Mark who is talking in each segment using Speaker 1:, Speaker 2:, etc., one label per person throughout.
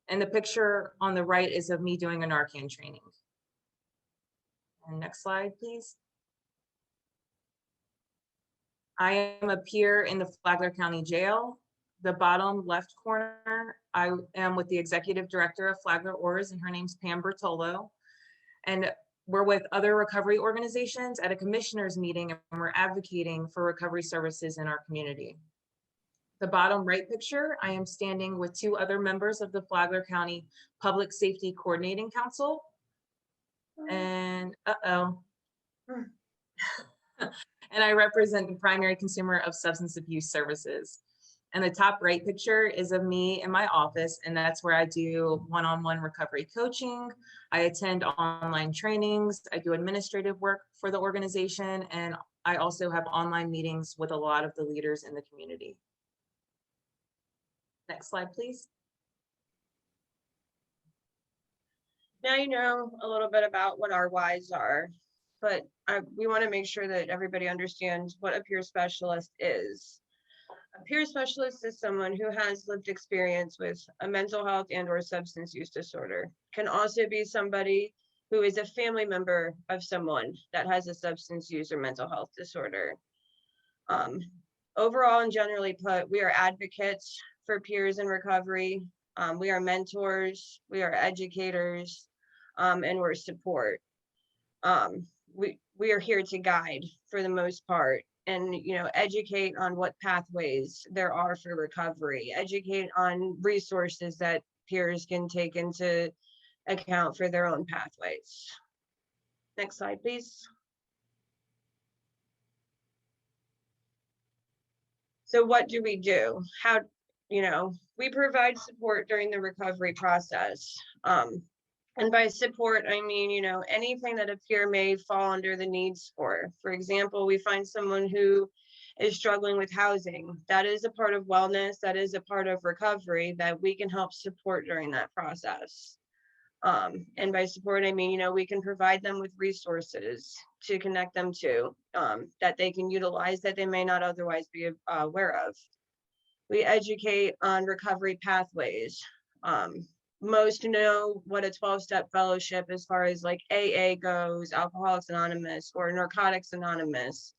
Speaker 1: And the picture on the right is of me doing a Narcan training. And next slide, please. I am a peer in the Flagler County Jail. The bottom left corner, I am with the executive director of Flagler-OARS, and her name's Pam Bertolo. And we're with other recovery organizations at a commissioners meeting, and we're advocating for recovery services in our community. The bottom right picture, I am standing with 2 other members of the Flagler County Public Safety Coordinating Council. And and I represent the primary consumer of substance abuse services. And the top right picture is of me in my office, and that's where I do one-on-one recovery coaching. I attend online trainings. I do administrative work for the organization, and I also have online meetings with a lot of the leaders in the community. Next slide, please.
Speaker 2: Now you know a little bit about what our whys are, but we want to make sure that everybody understands what a peer specialist is. A peer specialist is someone who has lived experience with a mental health and/or substance use disorder. Can also be somebody who is a family member of someone that has a substance use or mental health disorder. Overall and generally put, we are advocates for peers in recovery. We are mentors, we are educators, and we're support. We are here to guide for the most part, and educate on what pathways there are for recovery, educate on resources that peers can take into account for their own pathways. Next slide, please. So what do we do? How, we provide support during the recovery process. And by support, I mean, anything that a peer may fall under the needs for. For example, we find someone who is struggling with housing. That is a part of wellness. That is a part of recovery that we can help support during that process. And by support, I mean, we can provide them with resources to connect them to that they can utilize that they may not otherwise be aware of. We educate on recovery pathways. Most know what a 12-step fellowship as far as like AA goes, Alcoholics Anonymous or Narcotics Anonymous.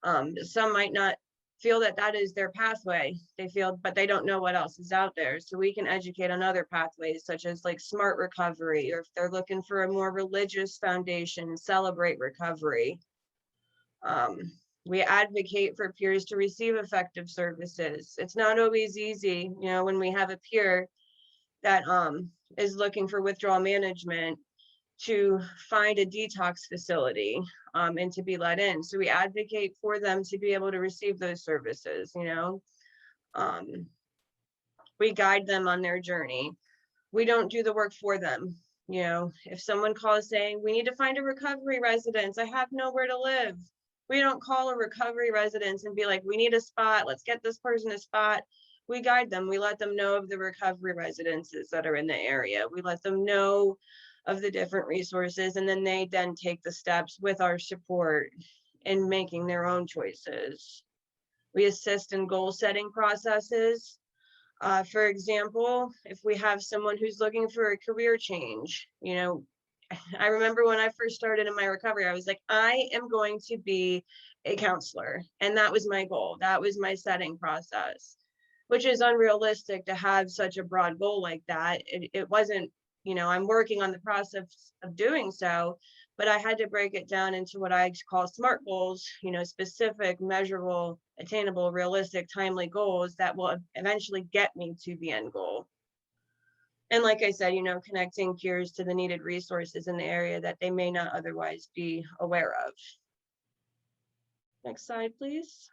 Speaker 2: Some might not feel that that is their pathway. But they don't know what else is out there. So we can educate on other pathways such as like SMART recovery, or if they're looking for a more religious foundation, Celebrate recovery. We advocate for peers to receive effective services. It's not always easy, when we have a peer that is looking for withdrawal management to find a detox facility and to be let in. So we advocate for them to be able to receive those services, we guide them on their journey. We don't do the work for them. If someone calls saying, we need to find a recovery residence, I have nowhere to live. We don't call a recovery residence and be like, we need a spot, let's get this person a spot. We guide them. We let them know of the recovery residences that are in the area. We let them know of the different resources, and then they take the steps with our support in making their own choices. We assist in goal setting processes. For example, if we have someone who's looking for a career change, I remember when I first started in my recovery, I was like, I am going to be a counselor. And that was my goal. That was my setting process, which is unrealistic to have such a broad goal like that. It wasn't, I'm working on the process of doing so, but I had to break it down into what I call SMART goals, specific, measurable, attainable, realistic, timely goals that will eventually get me to the end goal. And like I said, connecting peers to the needed resources in the area that they may not otherwise be aware of. Next slide, please.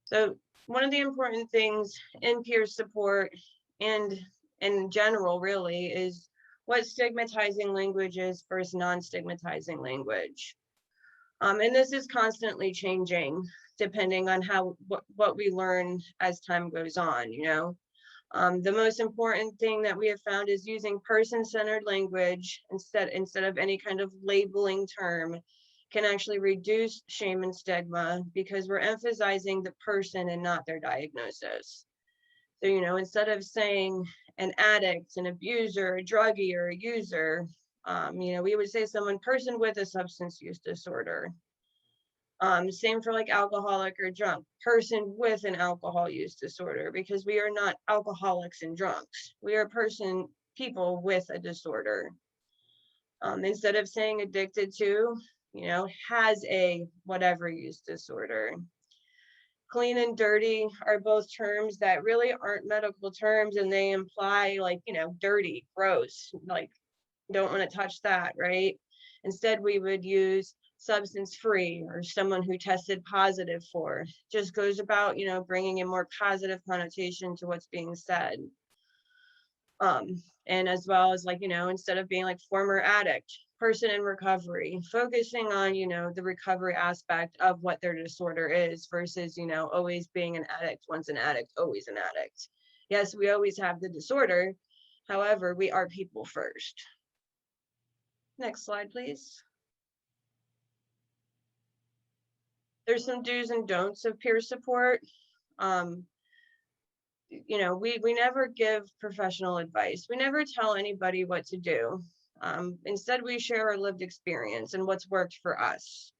Speaker 2: So one of the important things in peer support and in general really is what stigmatizing language is versus non-stigmatizing language. And this is constantly changing depending on what we learn as time goes on, The most important thing that we have found is using person-centered language instead of any kind of labeling term can actually reduce shame and stigma because we're emphasizing the person and not their diagnosis. So, you know, instead of saying an addict, an abuser, a druggie, or a user, you know, we would say person with a substance use disorder. Same for like alcoholic or drunk, person with an alcohol use disorder, because we are not alcoholics and drunks. We are people with a disorder. Instead of saying addicted to, you know, has a whatever use disorder. Clean and dirty are both terms that really aren't medical terms, and they imply like, you know, dirty, gross, like don't want to touch that, right? Instead, we would use substance free or someone who tested positive for. Just goes about, you know, bringing a more positive connotation to what's being said. And as well as like, you know, instead of being like former addict, person in recovery, focusing on, you know, the recovery aspect of what their disorder is versus, you know, always being an addict, once an addict, always an addict. Yes, we always have the disorder. However, we are people first. Next slide, please. There's some do's and don'ts of peer support. You know, we never give professional advice. We never tell anybody what to do. Instead, we share our lived experience and what's worked for us.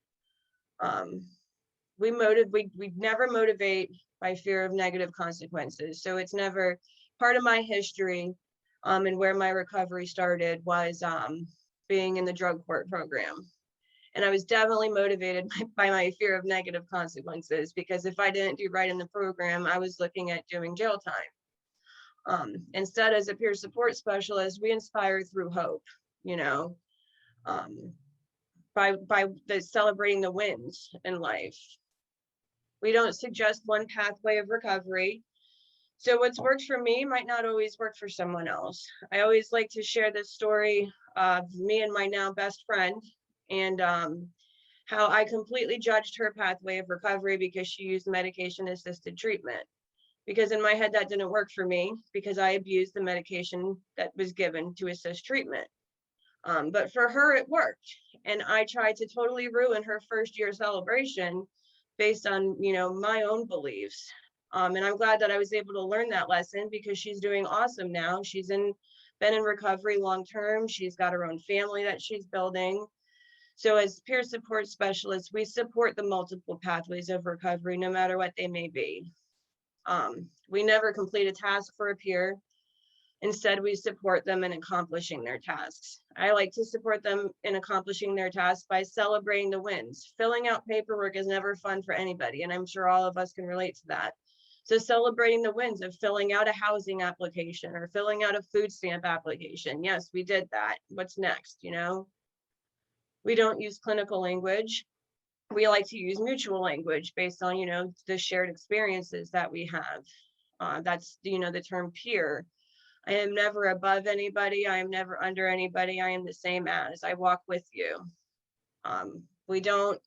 Speaker 2: We never motivate by fear of negative consequences. So it's never part of my history. And where my recovery started was being in the drug court program. And I was definitely motivated by my fear of negative consequences, because if I didn't do right in the program, I was looking at doing jail time. Instead, as a peer support specialist, we inspire through hope, you know, by celebrating the wins in life. We don't suggest one pathway of recovery. So what's worked for me might not always work for someone else. I always like to share this story of me and my now best friend, and how I completely judged her pathway of recovery because she used medication-assisted treatment. Because in my head, that didn't work for me because I abused the medication that was given to assist treatment. But for her, it worked. And I tried to totally ruin her first year celebration based on, you know, my own beliefs. And I'm glad that I was able to learn that lesson, because she's doing awesome now. She's been in recovery long-term. She's got her own family that she's building. So as peer support specialists, we support the multiple pathways of recovery, no matter what they may be. We never complete a task for a peer. Instead, we support them in accomplishing their tasks. I like to support them in accomplishing their tasks by celebrating the wins. Filling out paperwork is never fun for anybody, and I'm sure all of us can relate to that. So celebrating the wins of filling out a housing application or filling out a food stamp application. Yes, we did that. What's next, you know? We don't use clinical language. We like to use mutual language based on, you know, the shared experiences that we have. That's, you know, the term peer. I am never above anybody. I am never under anybody. I am the same as. I walk with you. We don't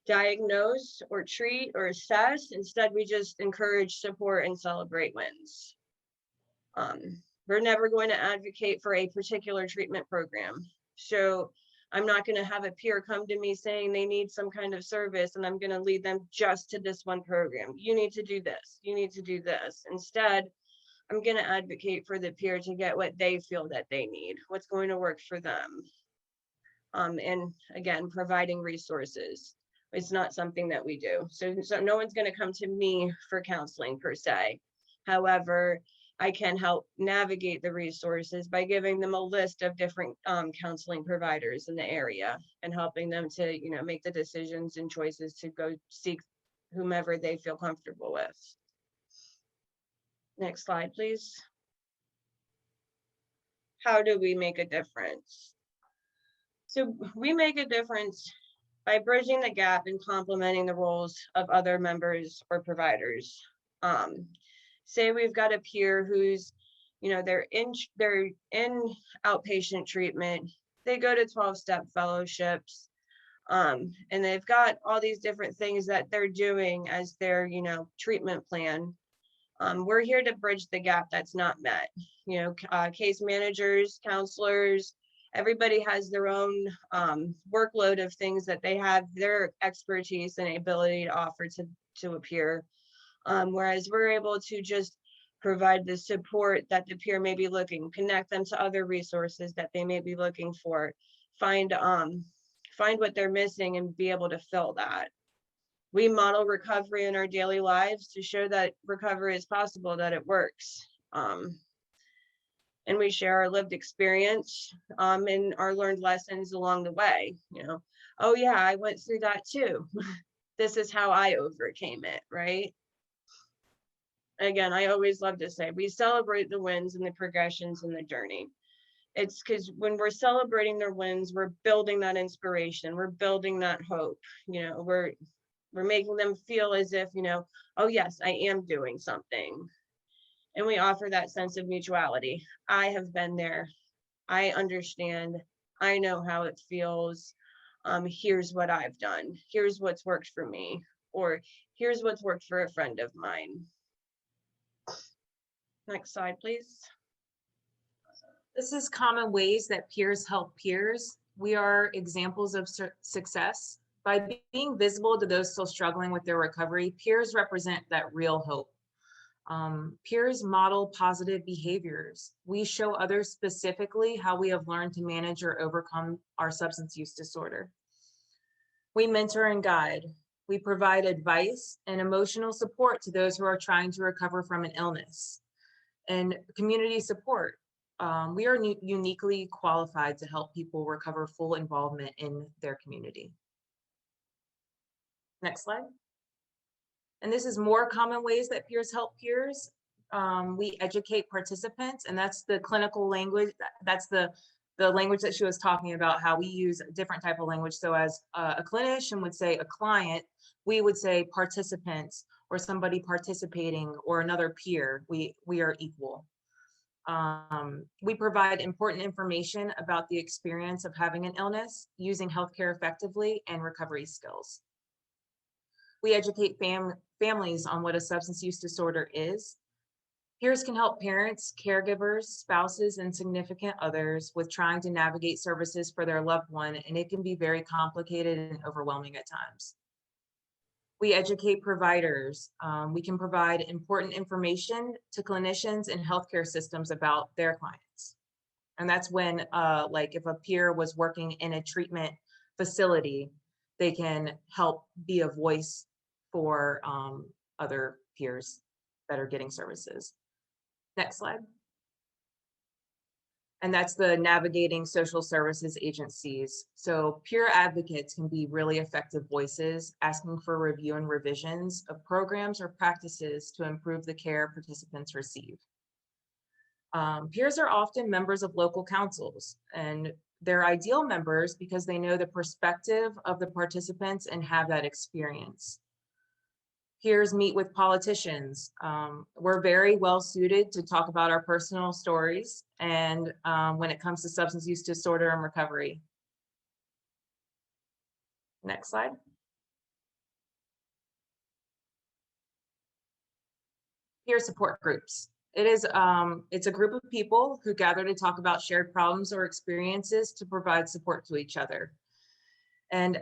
Speaker 2: diagnose or treat or assess. Instead, we just encourage, support, and celebrate wins. We're never going to advocate for a particular treatment program. So I'm not going to have a peer come to me saying they need some kind of service and I'm going to lead them just to this one program. You need to do this. You need to do this. Instead, I'm going to advocate for the peer to get what they feel that they need, what's going to work for them. And again, providing resources. It's not something that we do. So no one's going to come to me for counseling per se. However, I can help navigate the resources by giving them a list of different counseling providers in the area and helping them to, you know, make the decisions and choices to go seek whomever they feel comfortable with. Next slide, please. How do we make a difference? So we make a difference by bridging the gap and complementing the roles of other members or providers. Say we've got a peer who's, you know, they're in outpatient treatment. They go to 12-step fellowships, and they've got all these different things that they're doing as their, you know, treatment plan. We're here to bridge the gap that's not met. You know, case managers, counselors, everybody has their own workload of things that they have their expertise and ability to offer to a peer. Whereas we're able to just provide the support that the peer may be looking, connect them to other resources that they may be looking for, find what they're missing and be able to fill that. We model recovery in our daily lives to show that recovery is possible, that it works. And we share our lived experience and our learned lessons along the way. Oh yeah, I went through that too. This is how I overcame it, right? Again, I always love to say we celebrate the wins and the progressions in the journey. It's because when we're celebrating their wins, we're building that inspiration, we're building that hope. We're making them feel as if, oh yes, I am doing something. And we offer that sense of mutuality. I have been there. I understand. I know how it feels. Here's what I've done. Here's what's worked for me. Or here's what's worked for a friend of mine. Next slide, please.
Speaker 1: This is common ways that peers help peers. We are examples of success. By being visible to those still struggling with their recovery, peers represent that real hope. Peers model positive behaviors. We show others specifically how we have learned to manage or overcome our substance use disorder. We mentor and guide. We provide advice and emotional support to those who are trying to recover from an illness. And community support. We are uniquely qualified to help people recover full involvement in their community. Next slide. And this is more common ways that peers help peers. We educate participants, and that's the clinical language. That's the language that she was talking about, how we use a different type of language. So as a clinician would say a client, we would say participants or somebody participating or another peer. We are equal. We provide important information about the experience of having an illness, using healthcare effectively, and recovery skills. We educate families on what a substance use disorder is. Peers can help parents, caregivers, spouses, and significant others with trying to navigate services for their loved one, and it can be very complicated and overwhelming at times. We educate providers. We can provide important information to clinicians and healthcare systems about their clients. And that's when, like if a peer was working in a treatment facility, they can help be a voice for other peers that are getting services. Next slide. And that's the navigating social services agencies. So peer advocates can be really effective voices, asking for review and revisions of programs or practices to improve the care participants receive. Peers are often members of local councils, and they're ideal members because they know the perspective of the participants and have that experience. Peers meet with politicians. We're very well suited to talk about our personal stories and when it comes to substance use disorder and recovery. Next slide. Peer support groups. It's a group of people who gather to talk about shared problems or experiences to provide support to each other. And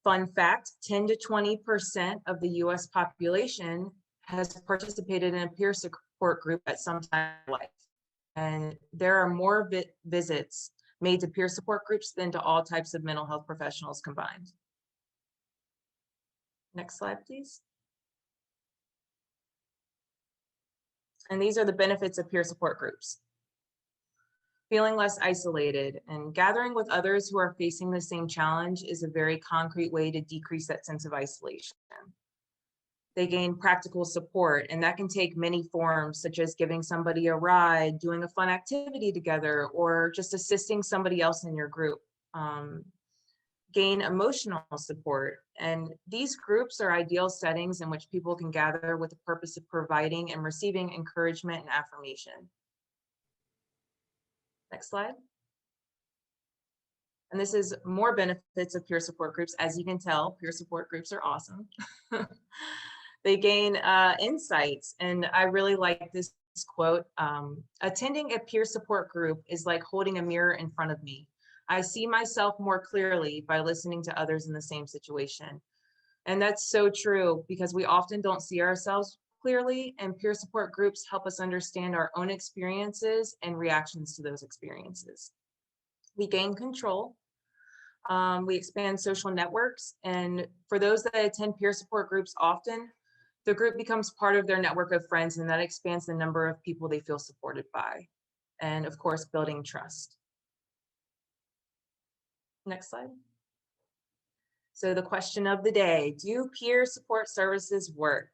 Speaker 1: fun fact, 10 to 20% of the US population has participated in a peer support group at some time in life. And there are more visits made to peer support groups than to all types of mental health professionals combined. Next slide, please. And these are the benefits of peer support groups. Feeling less isolated and gathering with others who are facing the same challenge is a very concrete way to decrease that sense of isolation. They gain practical support, and that can take many forms, such as giving somebody a ride, doing a fun activity together, or just assisting somebody else in your group. Gain emotional support, and these groups are ideal settings in which people can gather with the purpose of providing and receiving encouragement and affirmation. Next slide. And this is more benefits of peer support groups. As you can tell, peer support groups are awesome. They gain insights, and I really like this quote. Attending a peer support group is like holding a mirror in front of me. I see myself more clearly by listening to others in the same situation. And that's so true, because we often don't see ourselves clearly, and peer support groups help us understand our own experiences and reactions to those experiences. We gain control. We expand social networks, and for those that attend peer support groups often, the group becomes part of their network of friends, and that expands the number of people they feel supported by. And of course, building trust. Next slide. So the question of the day, do peer support services work?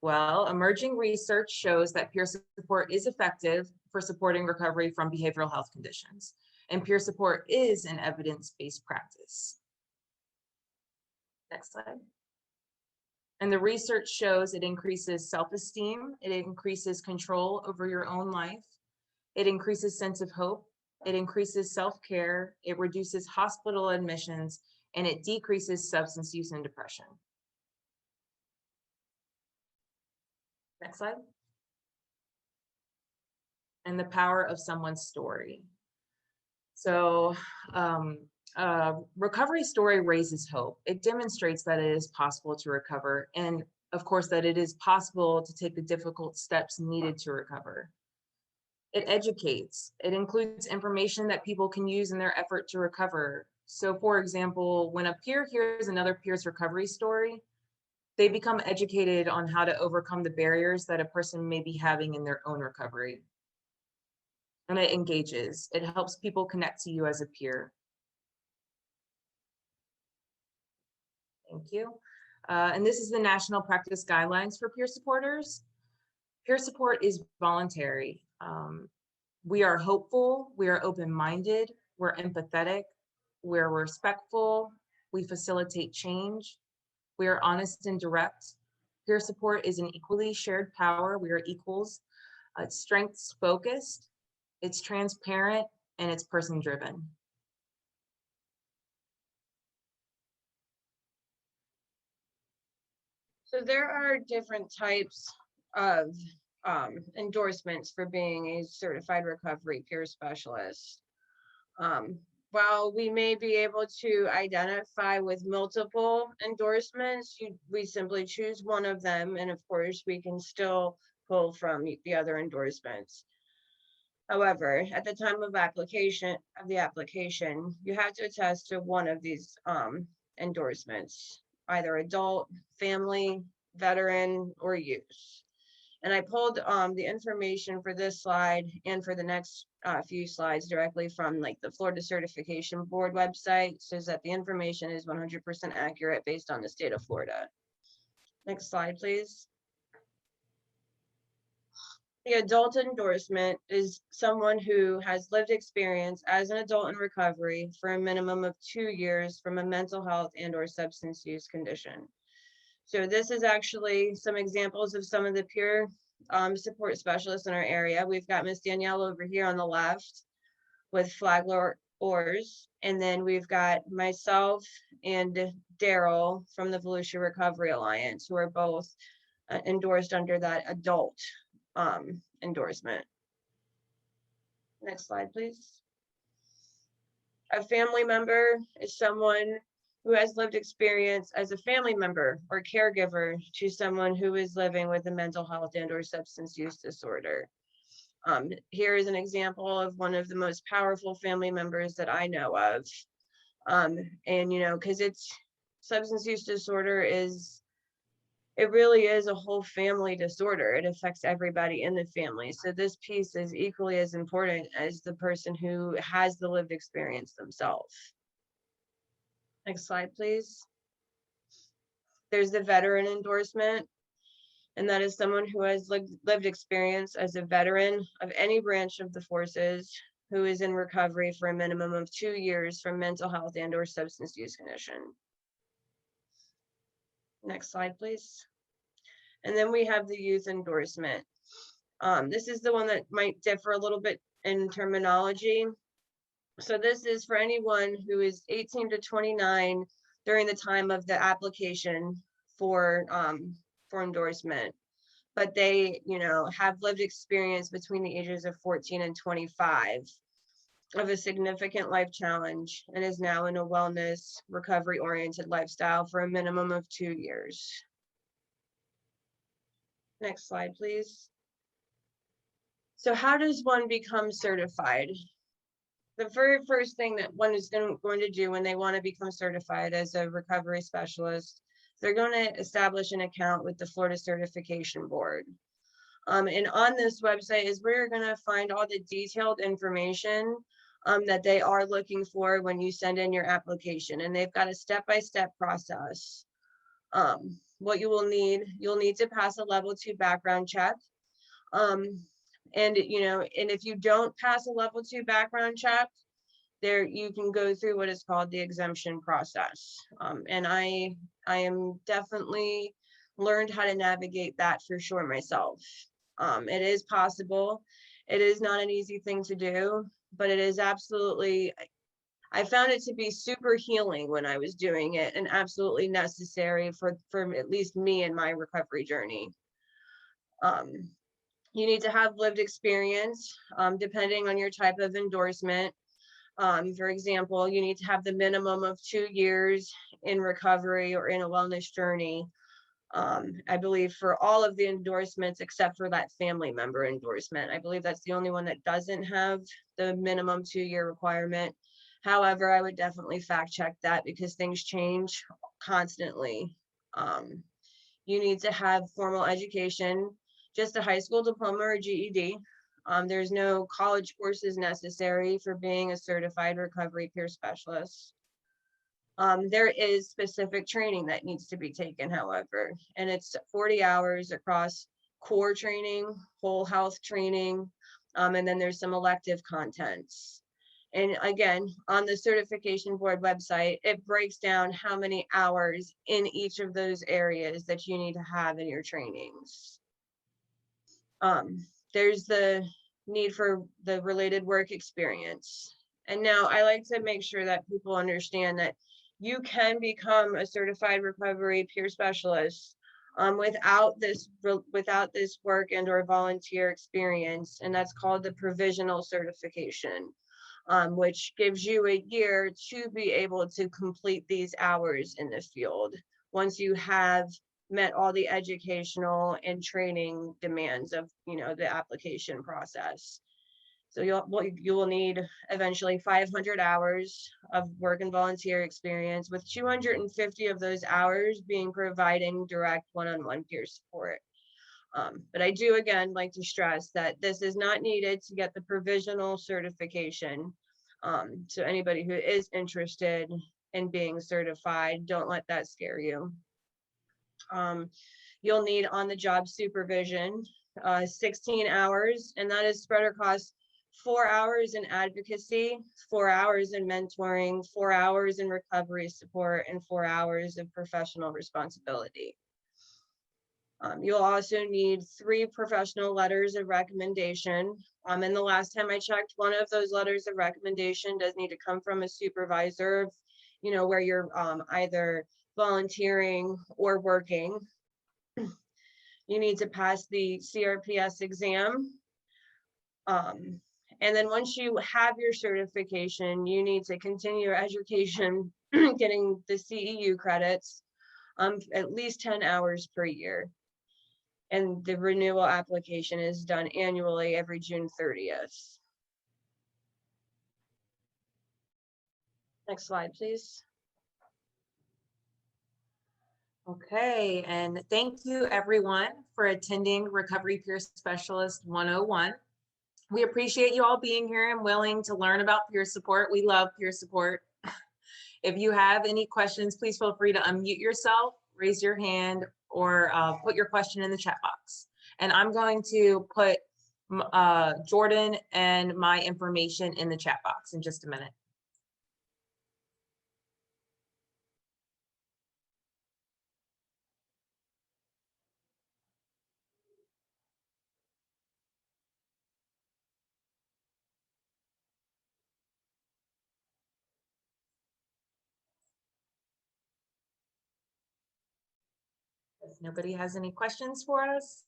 Speaker 1: Well, emerging research shows that peer support is effective for supporting recovery from behavioral health conditions, and peer support is an evidence-based practice. Next slide. And the research shows it increases self-esteem, it increases control over your own life, it increases sense of hope, it increases self-care, it reduces hospital admissions, and it decreases substance use and depression. Next slide. And the power of someone's story. So recovery story raises hope. It demonstrates that it is possible to recover, and of course that it is possible to take the difficult steps needed to recover. It educates. It includes information that people can use in their effort to recover. So for example, when a peer hears another peer's recovery story, they become educated on how to overcome the barriers that a person may be having in their own recovery. And it engages. It helps people connect to you as a peer. Thank you. And this is the National Practice Guidelines for Peer Supporters. Peer support is voluntary. We are hopeful, we are open-minded, we're empathetic, we're respectful, we facilitate change, we are honest and direct. Peer support is an equally shared power. We are equals. It's strengths focused, it's transparent, and it's person driven.
Speaker 2: So there are different types of endorsements for being a certified recovery peer specialist. While we may be able to identify with multiple endorsements, we simply choose one of them, and of course we can still pull from the other endorsements. However, at the time of application, you have to attest to one of these endorsements, either adult, family, veteran, or youth. And I pulled the information for this slide and for the next few slides directly from like the Florida Certification Board website, so that the information is 100% accurate based on the state of Florida. Next slide, please. The adult endorsement is someone who has lived experience as an adult in recovery for a minimum of 2 years from a mental health and/or substance use condition. So this is actually some examples of some of the peer support specialists in our area. We've got Miss Danielle over here on the left with Flagler-OARS, and then we've got myself and Daryl from the Volusia Recovery Alliance, who are both endorsed under that adult endorsement. Next slide, please. A family member is someone who has lived experience as a family member or caregiver to someone who is living with a mental health and/or substance use disorder. Here is an example of one of the most powerful family members that I know of. And you know, because it's substance use disorder it really is a whole family disorder. It affects everybody in the family. So this piece is equally as important as the person who has the lived experience themselves. Next slide, please. There's the veteran endorsement, and that is someone who has lived experience as a veteran of any branch of the forces who is in recovery for a minimum of 2 years from mental health and/or substance use condition. Next slide, please. And then we have the youth endorsement. This is the one that might differ a little bit in terminology. So this is for anyone who is 18 to 29 during the time of the application for endorsement, but they, you know, have lived experience between the ages of 14 and 25 of a significant life challenge and is now in a wellness recovery-oriented lifestyle for a minimum of 2 years. Next slide, please. So how does one become certified? The very first thing that one is going to do when they want to become certified as a recovery specialist, they're going to establish an account with the Florida Certification Board. And on this website is where you're going to find all the detailed information that they are looking for when you send in your application. And they've got a step-by-step process. What you will need, you'll need to pass a level 2 background check. And if you don't pass a level 2 background check, there you can go through what is called the exemption process. And I am definitely learned how to navigate that for sure myself. It is possible. It is not an easy thing to do, but it is absolutely, I found it to be super healing when I was doing it and absolutely necessary for at least me in my recovery journey. You need to have lived experience, depending on your type of endorsement. For example, you need to have the minimum of 2 years in recovery or in a wellness journey. I believe for all of the endorsements, except for that family member endorsement. I believe that's the only one that doesn't have the minimum 2-year requirement. However, I would definitely fact check that because things change constantly. You need to have formal education, just a high school diploma or GED. There's no college courses necessary for being a certified recovery peer specialist. There is specific training that needs to be taken, however, and it's 40 hours across core training, whole health training, and then there's some elective contents. And again, on the certification board website, it breaks down how many hours in each of those areas that you need to have in your trainings. There's the need for the related work experience. And now I like to make sure that people understand that you can become a certified recovery peer specialist without this work and or volunteer experience. And that's called the provisional certification, which gives you a year to be able to complete these hours in the field once you have met all the educational and training demands of the application process. So you will need eventually 500 hours of work and volunteer experience, with 250 of those hours being providing direct one-on-one peer support. But I do again like to stress that this is not needed to get the provisional certification. So anybody who is interested in being certified, don't let that scare you. You'll need on-the-job supervision, 16 hours, and that is spread across 4 hours in advocacy, 4 hours in mentoring, 4 hours in recovery support, and 4 hours of professional responsibility. You'll also need 3 professional letters of recommendation. And the last time I checked, one of those letters of recommendation does need to come from a supervisor, where you're either volunteering or working. You need to pass the CRPS exam. And then once you have your certification, you need to continue your education, getting the CEU credits, at least 10 hours per year. And the renewal application is done annually every June 30th. Next slide, please.
Speaker 1: Okay, and thank you everyone for attending Recovery Peer Specialist 101. We appreciate you all being here and willing to learn about peer support. We love peer support. If you have any questions, please feel free to unmute yourself, raise your hand, or put your question in the chat box. And I'm going to put Jordan and my information in the chat box in just a minute. If nobody has any questions for us.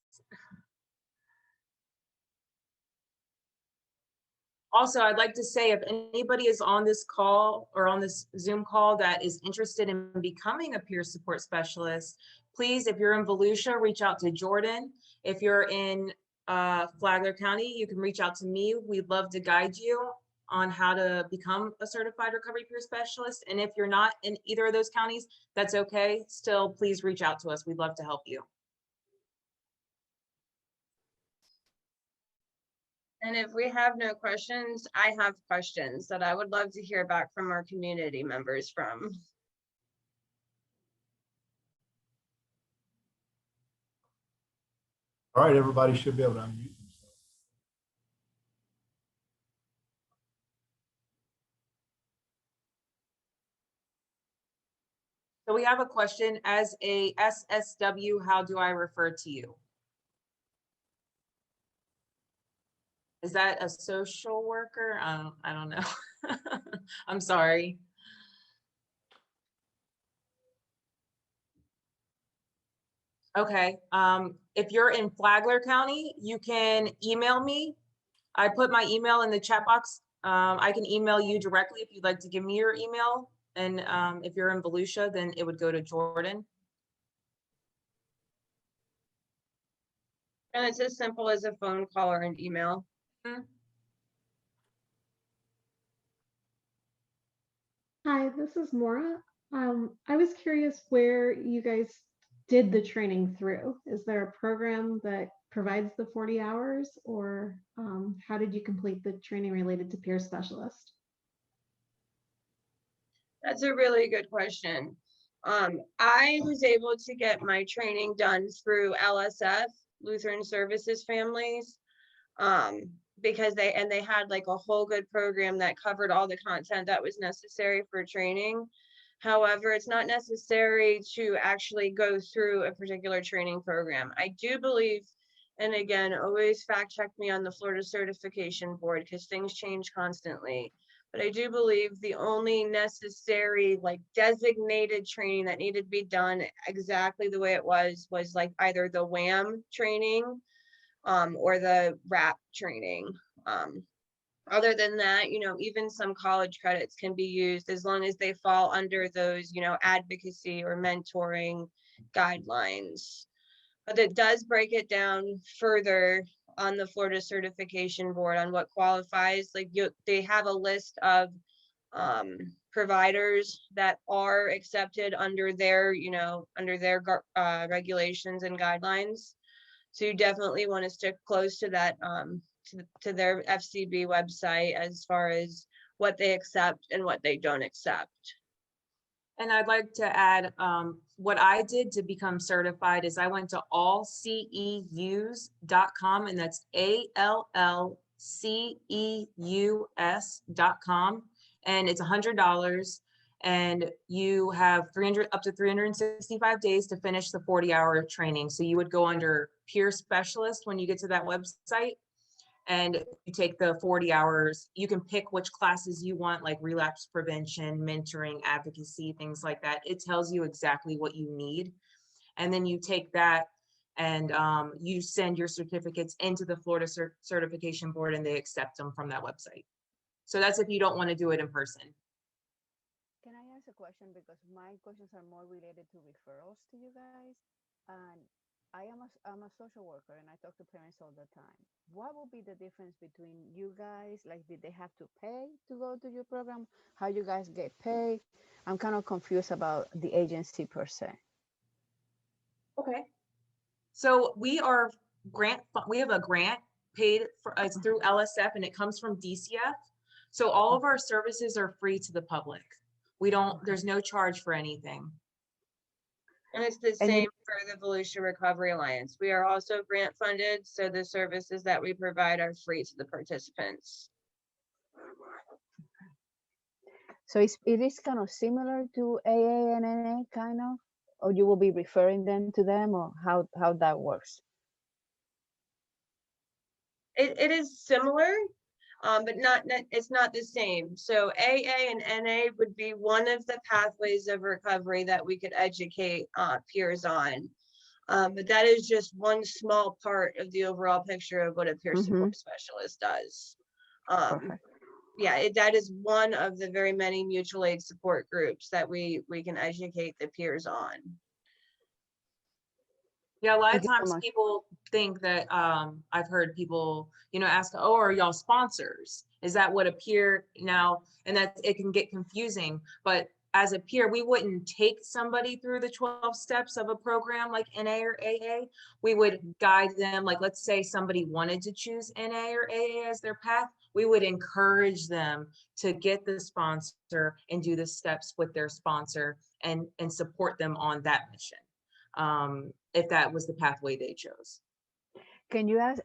Speaker 1: Also, I'd like to say if anybody is on this call or on this Zoom call that is interested in becoming a peer support specialist, please, if you're in Volusia, reach out to Jordan. If you're in Flagler County, you can reach out to me. We'd love to guide you on how to become a certified recovery peer specialist. And if you're not in either of those counties, that's okay. Still, please reach out to us. We'd love to help you.
Speaker 2: And if we have no questions, I have questions that I would love to hear back from our community members from.
Speaker 3: All right, everybody should be able to unmute themselves.
Speaker 1: So we have a question. As a SSW, how do I refer to you? Is that a social worker? I don't know. I'm sorry. Okay, if you're in Flagler County, you can email me. I put my email in the chat box. I can email you directly if you'd like to give me your email. And if you're in Volusia, then it would go to Jordan.
Speaker 2: And it's as simple as a phone call or an email.
Speaker 4: Hi, this is Maura. I was curious where you guys did the training through. Is there a program that provides the 40 hours, or how did you complete the training related to peer specialist?
Speaker 2: That's a really good question. I was able to get my training done through LSF, Lutheran Services Families, because they had like a whole good program that covered all the content that was necessary for training. However, it's not necessary to actually go through a particular training program. I do believe, and again, always fact check me on the Florida Certification Board because things change constantly. But I do believe the only necessary like designated training that needed to be done exactly the way it was like either the WHAM training or the RAP training. Other than that, you know, even some college credits can be used as long as they fall under those, you know, advocacy or mentoring guidelines. But it does break it down further on the Florida Certification Board on what qualifies. Like they have a list of providers that are accepted under their, you know, under their regulations and guidelines. So you definitely want to stick close to that, to their FCB website as far as what they accept and what they don't accept.
Speaker 1: And I'd like to add, what I did to become certified is I went to allceus.com, and that's allceus.com, and it's $100, and you have up to 365 days to finish the 40-hour training. So you would go under peer specialist when you get to that website, and you take the 40 hours. You can pick which classes you want, like relapse prevention, mentoring, advocacy, things like that. It tells you exactly what you need. And then you take that and you send your certificates into the Florida Certification Board, and they accept them from that website. So that's if you don't want to do it in person.
Speaker 5: Can I ask a question? Because my questions are more related to referrals to you guys. And I'm a social worker, and I talk to parents all the time. What will be the difference between you guys? Like, did they have to pay to go to your program? How you guys get paid? I'm kind of confused about the agency per se.
Speaker 1: Okay. So we have a grant paid for, it's through LSF, and it comes from DCF. So all of our services are free to the public. There's no charge for anything.
Speaker 2: And it's the same for the Volusia Recovery Alliance. We are also grant funded, so the services that we provide are free to the participants.
Speaker 5: So it is kind of similar to AA and NA, kind of, or you will be referring them to them, or how that works?
Speaker 2: It is similar, but it's not the same. So AA and NA would be one of the pathways of recovery that we could educate peers on. But that is just one small part of the overall picture of what a peer support specialist does. Yeah, that is one of the very many mutual aid support groups that we can educate the peers on.
Speaker 1: Yeah, a lot of
Speaker 5: Thank you so
Speaker 1: times
Speaker 5: much.
Speaker 1: people think that, I've heard people, ask, oh, are y'all sponsors? Is that what a peer now? And that it can get confusing, but as a peer, we wouldn't take somebody through the 12 steps of a program like NA or AA. We would guide them, like, let's say somebody wanted to choose NA or AA as their path. We would encourage them to get the sponsor and do the steps with their sponsor and support them on that mission. If that was the pathway they chose.
Speaker 5: Can you ask,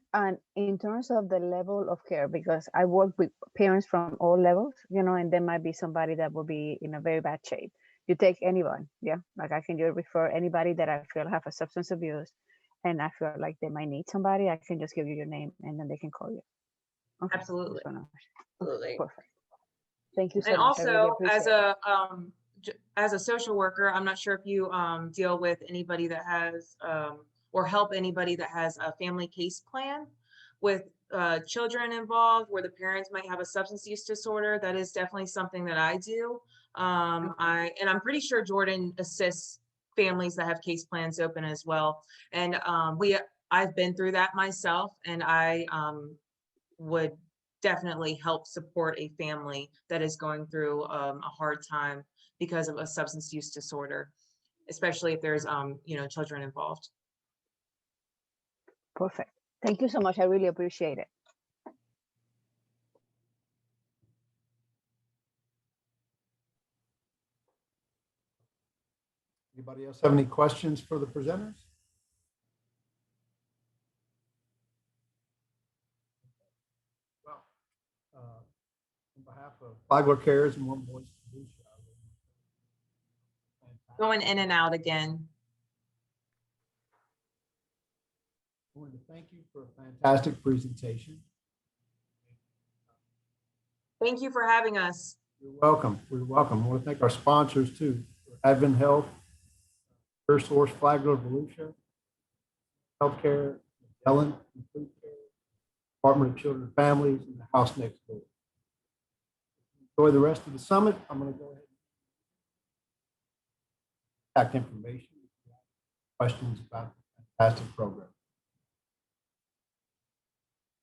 Speaker 5: in terms of the level of care, because I work with parents from all levels, and there might be somebody that will be in a very bad shape. You take anyone, yeah? Like I can just refer anybody that I feel have a substance abuse and I feel like they might need somebody, I can just give you your name and then they can call you. Okay.
Speaker 1: Absolutely.
Speaker 5: Just wanna-
Speaker 2: Absolutely.
Speaker 5: Perfect. Thank you so
Speaker 1: And
Speaker 5: much. I really
Speaker 1: also,
Speaker 5: appreciate it.
Speaker 1: as a social worker, I'm not sure if you deal with anybody that has or help anybody that has a family case plan with children involved, where the parents might have a substance use disorder. That is definitely something that I do. I'm pretty sure Jordan assists families that have case plans open as well. And I've been through that myself, and I would definitely help support a family that is going through a hard time because of a substance use disorder, especially if there's children involved.
Speaker 5: Perfect. Thank you so much. I really appreciate it.
Speaker 3: Anybody else have any questions for the presenters? Well, on behalf of Flagler Cares and One Voice Volusia,
Speaker 1: Going in and out again.
Speaker 3: I wanted to thank you for a fantastic presentation.
Speaker 1: Thank you for having us.
Speaker 3: You're welcome. You're welcome. I want to thank our sponsors too: Advent Health, First Source, Flagler, Volusia, Healthcare, Ellen, Food Care, Department of Children and Families, and the House Next Door. Enjoy the rest of the summit. I'm going to go ahead and contact information. Questions about the fantastic program.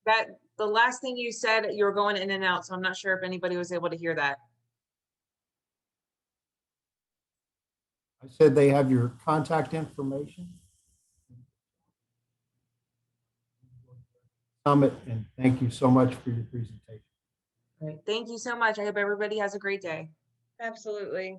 Speaker 1: That the last thing you said, you were going in and out, so I'm not sure if anybody was able to hear that.
Speaker 3: I said they have your contact information. Summit, and thank you so much for your presentation.
Speaker 1: Great. Thank you so much. I hope everybody has a great day.
Speaker 2: Absolutely.